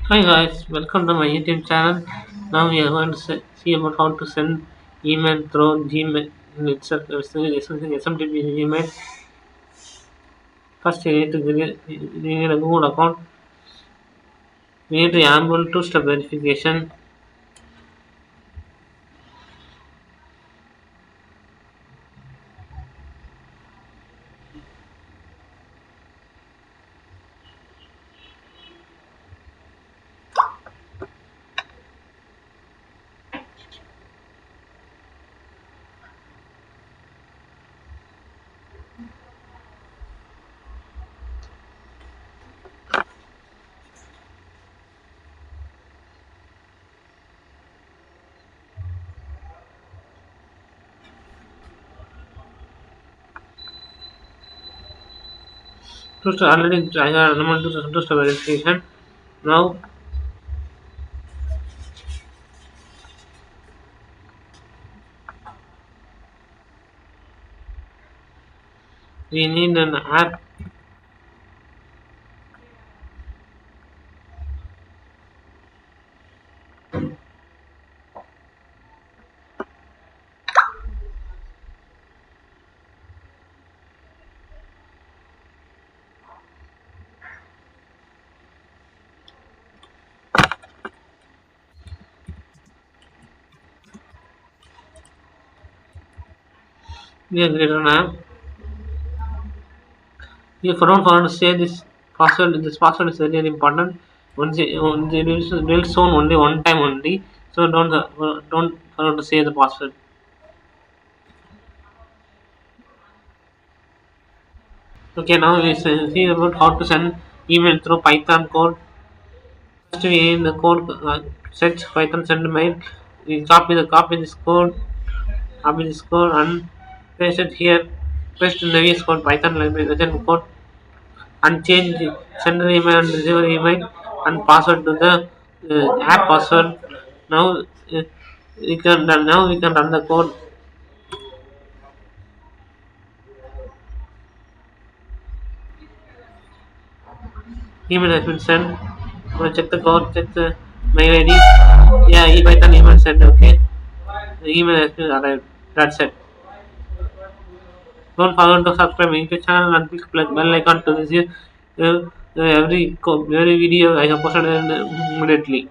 Hi guys, welcome to my YouTube channel. Now we are going to see about how to send email through Gmail itself using smtp Gmail. First, you need a Google account. We need to enable two-step verification. Two-step already I have enabled two-step verification. Now we need an app. We have created an app. If you don't want to say this password is very important. Once it will shown only one time only. So don't forget to say the password. Okay, now we see about how to send email through Python code. First, we in the code search Python send mail. We copy this code and paste it here. Paste in the VS code Python library within code and change the sender email and receiver email and password to the app password. Now we can run the code. Email has been sent. Now check the code. Check the mail ID. Yeah, Python email sent. Okay. The email has been arrived. That's it. Don't forget to subscribe my YouTube channel and click the bell icon to receive every video I have posted immediately.